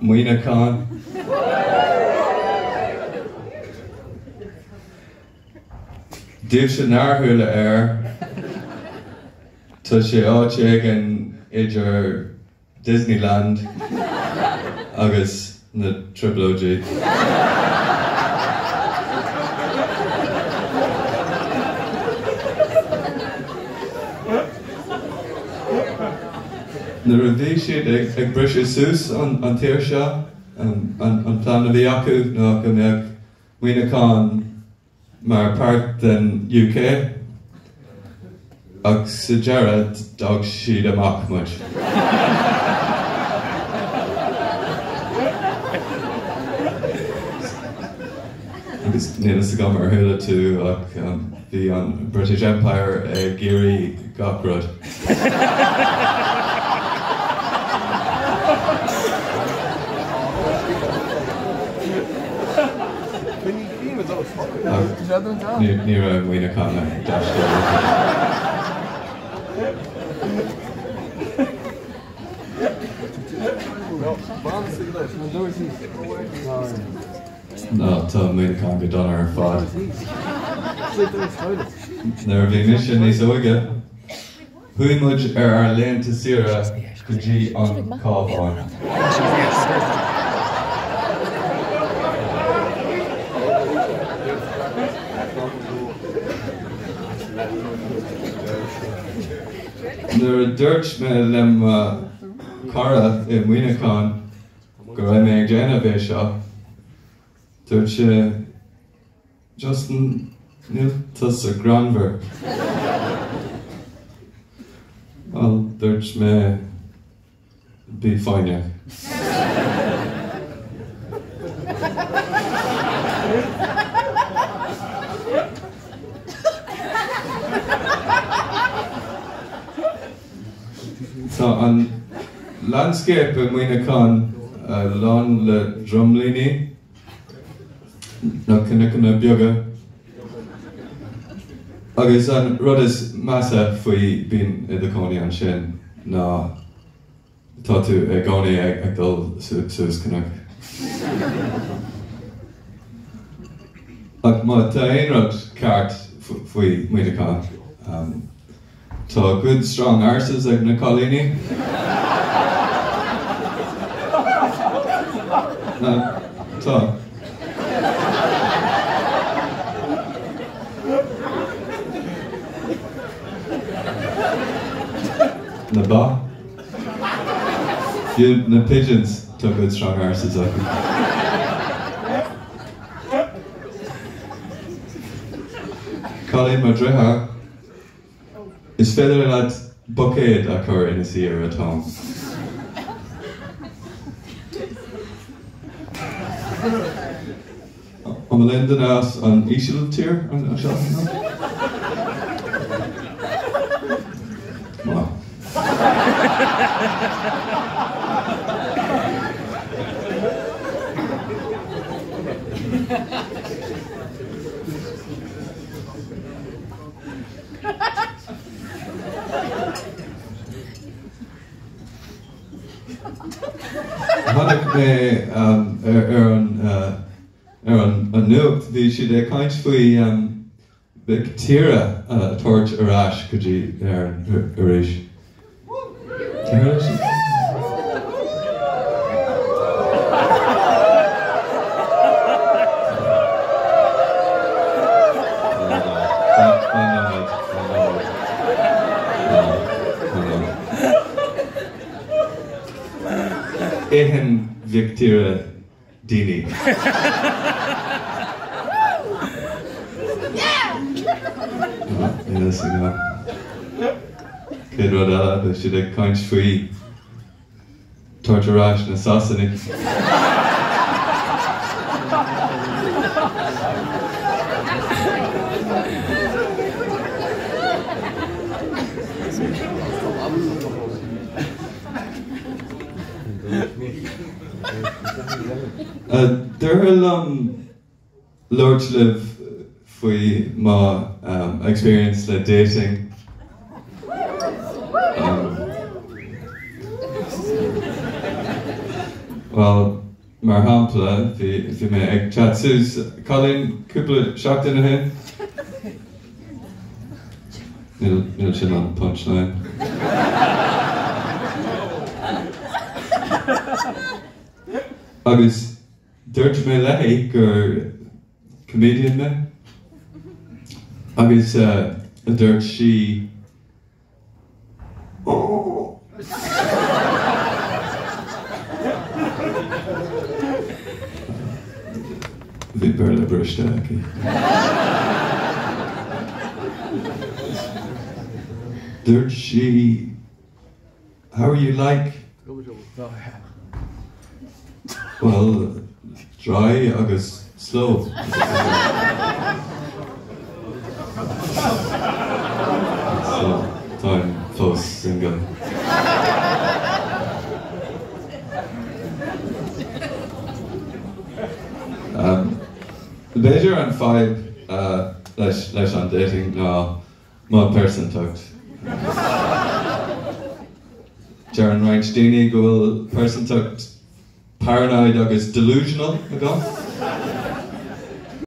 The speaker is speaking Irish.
Muoine Khan. Díobh sé nárthúla tá sé áit ag idir Disneyland agus na Triple-OG. Na ra bhí siad ag briseadh suas an tír seo, an plán a bhí acu ná go mbeadh Muoine Khan mar part den UK, ag sa dearad d'fhág siad amach muid. Agus níl sa gá mar thuúla tú ach bhí an British Empire ag géirí gach rud. Ní raibh Muoine Khan ag deasca. No, tá Muoine Khan go donna ar fad. Nuair bhí mis sin níos óige, thuaimid ar léanta saoire go dtí an cábháin. Nuair a dúirt me lem cara I Muoine Khan go raibh mé ag déanamh é seo, dúirt sé Justin níl tus a granmhar. Well, dúirt me bí fáine. Tá an landscape in Muoine Khan lán le drumlíní na cnocna beaga. Agus an rud is measa faoi bíon I do cónaí an sin ná tá tú ag gcónaí ag dul suas cnoc. Ach má tá aon rud ceart faoi Muoine Khan. Tá good strong arses ag na colíní. Tá. Na ba. Fiú na pigeons tá good strong arses ag. Colin Madriha is féidir leat bocéad a chur ina siar atá. Am linn den as an íseal tír an seo? Má. Hannig mé an nuacht bhí siad ag caint faoi big tíre tabhairt arás go dtí ar arís. Éhan Victoria Dini. Céad rud eile siad ag caint faoi tortarás na Sasannig. Durham Lord live faoi má experience le dating. Well, mar hampla, fi me ag chat sus, Colin, cúpla seachtain hen? Níl sin an punchline. Agus, dúirt mé leithí gur comedian me. Agus, dúirt si... Oh. Bhí beir le briste aici. Dúirt si... How are you like? Well, dry agus slow. So, time close single. The Beir an five leis an dating ná má person tucht. Jaran Reinch Dini go bhfuil person tucht paranoid agus delusional agan.